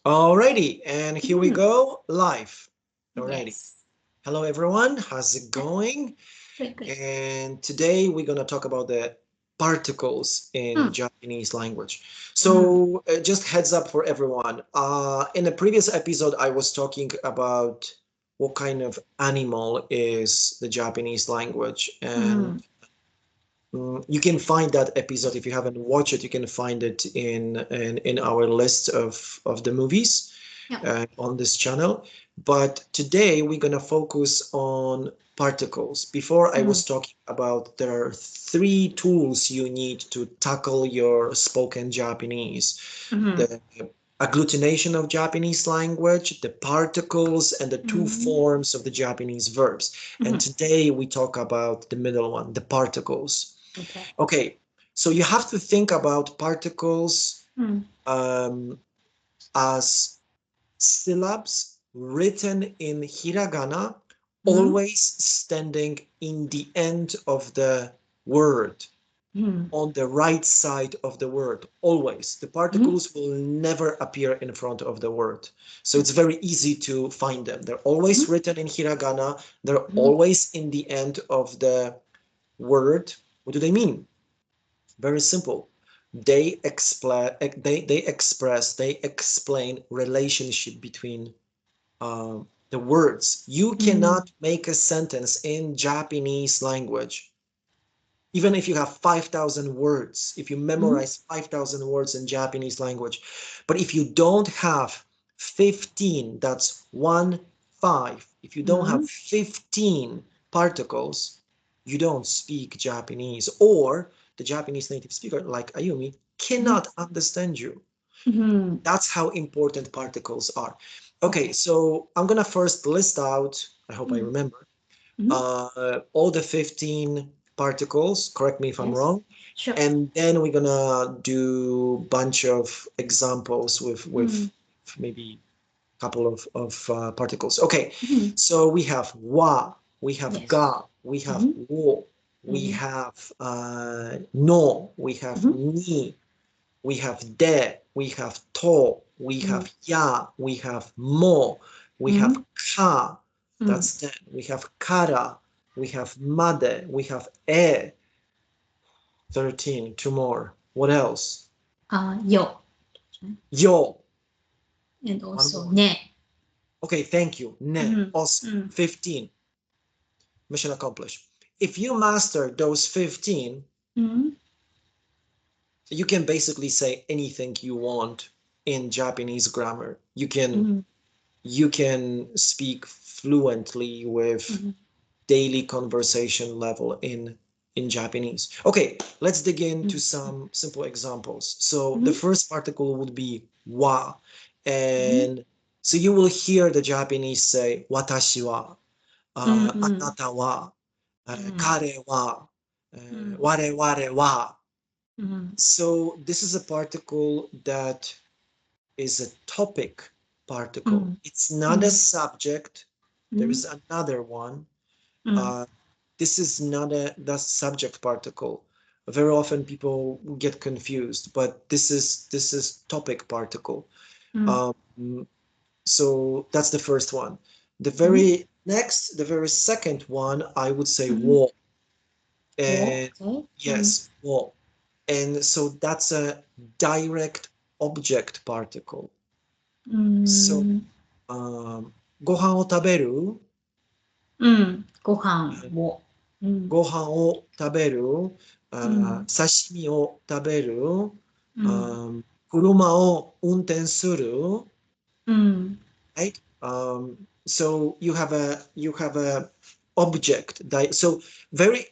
Alrighty, and here we Mhm. go, live. Alrighty. Yes. Hello everyone, how's it Uh, going? Good, good. And today we're gonna talk about the particles in Mm, Japanese language. mm, So just heads up for everyone. In the previous episode, I was talking about what kind of animal is the Japanese language, and mm. you can find that episode if you haven't watched it. You can find it in our list of the movies Yeah. on this channel. But today we're gonna focus on particles. Before I Mm, was talking about there are three tools you need to tackle your spoken Japanese: mm, the agglutination of Japanese language, the particles, and the two mm, forms of the Japanese verbs. And mm. today we talk about the middle one, the particles. Okay. Okay, so you have to think about particles Mm, um, as syllabs written in hiragana, mm, always standing in the end of the word, mm, on the right side of the word, always. The mm. particles will never appear in front of the word. So it's Okay. very easy to find them. They're always Mm, written in hiragana, they're mm, always in the end of the word. What do they mean? Very simple. They explain relationship between the words. You mm, cannot make a sentence in Japanese language, even if you have 5,000 words, if you mm, memorize 5,000 words in Japanese language, but if you don't have 15, that's 1 5, if you don't have mm. 15 particles, you don't speak Japanese, or the Japanese native speaker, like Ayumi, cannot understand you. Mm. That's how important particles are. Okay, Okay. so I'm gonna first list out, I hope I Mm, remember, mm. all the 15 particles, correct me if I'm Yes. wrong, Sure. and then we're gonna do bunch of examples with Mm, maybe a couple of particles. Okay, mm. so we have wa, we have Yes. ga, we have Mm, wo, we mm, have no, we have mm, ni, we have de, we have to, we mm, have ya, we have mo, we have mm, ka, mm. that's 10, we have kara, we have made, we have 13, two more. What else? Yo. Yo, And one also more. ne. Okay, thank you. Ne, Mm, awesome. mm, 15, mission accomplished. If you master those 15, mm, you can basically say anything you want in Japanese grammar. You can speak fluently with mm, daily conversation level in Japanese. Okay, let's dig into mm, some simple examples. So the mm. first particle would be wa, Mhm. and so you will hear the Japanese say watashi wa, うんうん。anata wa, うん。kare wa, うん。ware ware wa. うん。So this is a particle that is a topic particle. うん。It'sう not a ん。subject. う There ん。is another one. うん。Uh, this is not a the subject particle. Very often people get confused, but this is topic particle. うん。Um, so that's the first one.うん。The very second one, I would say うん。wo, お、and OK。うん。yes, wo, and so that's a direct object particle. うー So ん。um, ご飯を食べる、うん。ご飯を。うん。ご飯を食べる、うん。刺身を食べる、うん。車を運転する、うん。right? So you have a object that, so very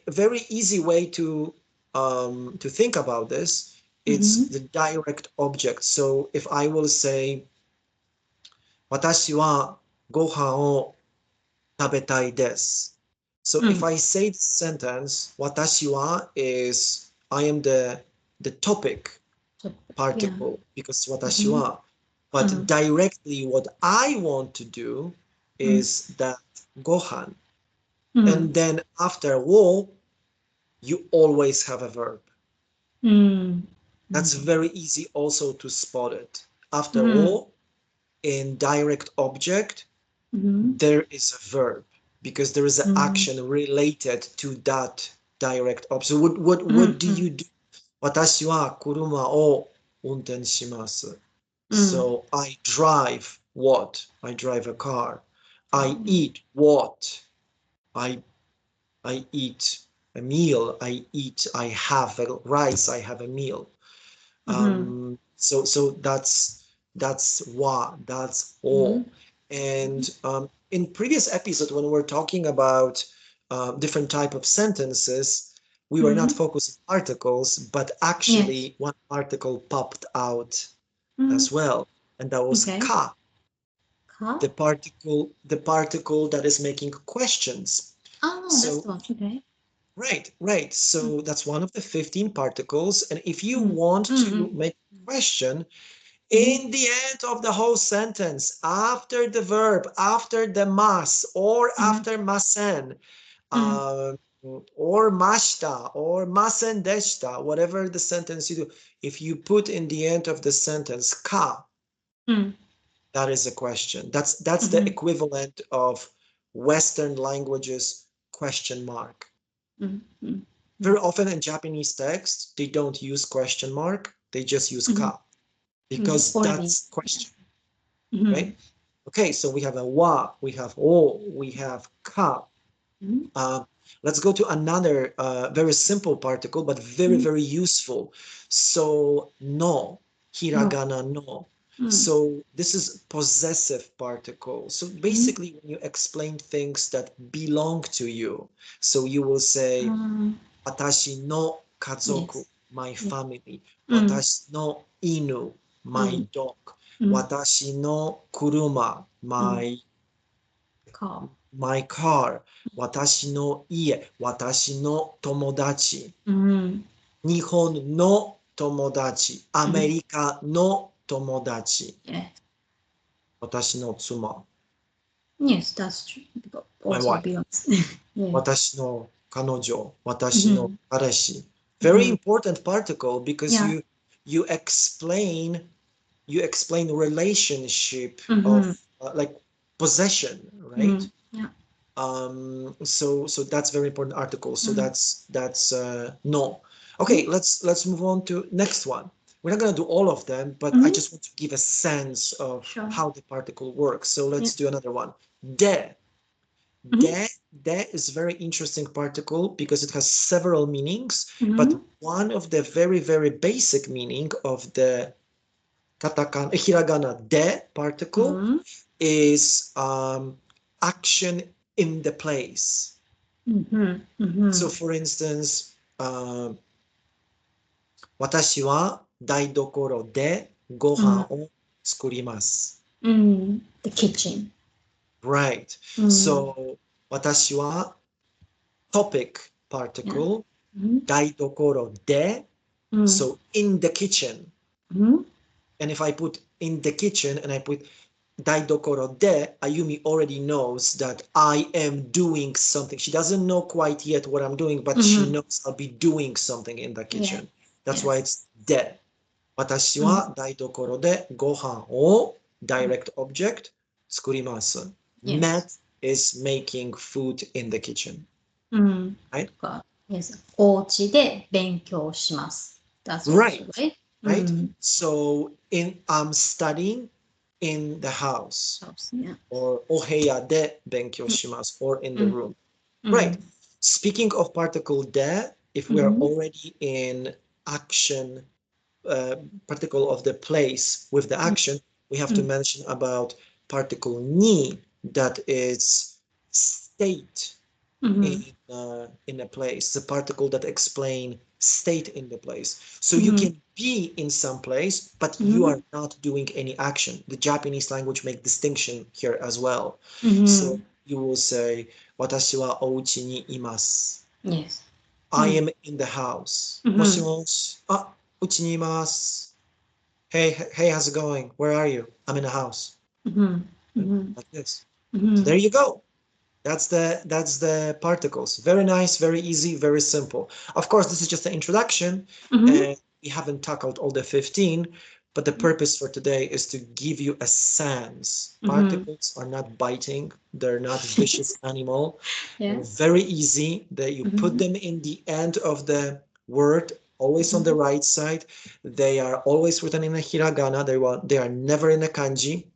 easy way to think about this. う It's ん。the direct object. So if I will say 私はご飯を食べたいです. So う if ん。I say the sentence, 私は is I am the topic ちょっと、いや。particle because うん。私は, う but ん。directly what I want to do うん。is that ご飯. うん。And then after を you always have a verb. うん。なる That's ほど。very easy also to spot it. う After ん。を in direct object, うん。 there is a verb because there is an うん。 action related to that direct object. So what do you do? 私は車を運転します。So I drive what? I drive a car. I eat what? I eat a meal. I have a rice. I have a meal. So that's wa, that's all. And in previous episode, when we were talking about different type of sentences, we were not focusing articles, but actually one article popped out as well, and that was Okay. ka, か the particle that is making questions. Oh, that's So the one. Okay. right. So that's one of the 15 particles, and if you うん want うんう to ん make a question in the end of the whole sentence, after the verb, after the mas, or after masen, or mashita, or masen deshita, whatever the sentence you do, if you put in the end of the sentence ka, うん that is a question. That's the equivalent of Western languages question mark. うんうん Very often in Japanese text, they don't use question mark, they just use ka because Already. that's question, うん right? Okay, so we have a wa, we have o, we have ka. Let's go to another very simple particle, but very useful. So no, hiragana no. So this is possessive particle. So basically, when you explain things that belong to you, so you will say, 私の家族, Yes. my family. うん私の犬, my dog. 私の車, my か my car. 私の家、私の友達。うん。日本の友達、アメリカの友達。 Yes. 私の妻、Yes, that's true. Because my also wife. belongs. Yeah. 私の彼女、私の彼氏。Very important particle because Yeah. you explain relationship of like possession, right? Yeah. So that's very important article. So that's no. Okay, let's move on to next one. We're not gonna do all of them, but I just want to give a sense of Sure. how the particle works. So let's do another one. De. De is very interesting particle because it has several meanings, but one of the very basic meaning of the katakana, hiragana de particle is action in the place. So for instance, 私は台所でご飯を作ります。The kitchen. Right. So 私は topic particle 台所で so in the kitchen. And if I put in the kitchen and I put 台所で Ayumi already knows that I am doing something. She doesn't know quite yet what I'm doing, but she knows I'll be doing something in the kitchen. That's why it's で。私は台所でご飯を direct object 作ります。Matt is making food in the kitchen. Right? Yes. お家で勉強します。That's Right. also right. Right? So I'm studying in the house. Yeah. Or お部屋で勉強します. Or in the room. Right. Speaking of particle で, if we are already in action, particle of the place with the action, we have to mention about particle ni, that is state in a place, the particle that explain state in the place. So you can be in some place, but you are not doing any action. The Japanese language make distinction here as well. So you will say, 私はお家にいます。Yes. I am in the house. もしもし、あ、うちにいます。Hey, how's it going? Where are you? I'm in the house. Like this. So there you go. That's the particles. Very nice, very easy, very simple. Of course, this is just the introduction, and we haven't tackled all the 15, But the purpose for today is to give you a sense. Particles are not biting. They're not vicious animal. They're very easy. That you put them in the end of the word, always on the right side. They are always written in a hiragana. They are never in a kanji.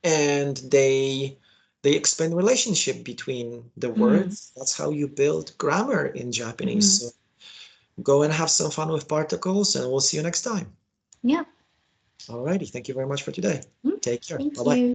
And they explain relationship between the words. That's how you build grammar in Japanese. So go and have some fun with particles, and we'll see you next time. Yeah. Alrighty, thank you very much for today. Take care. Thank Bye-bye. you.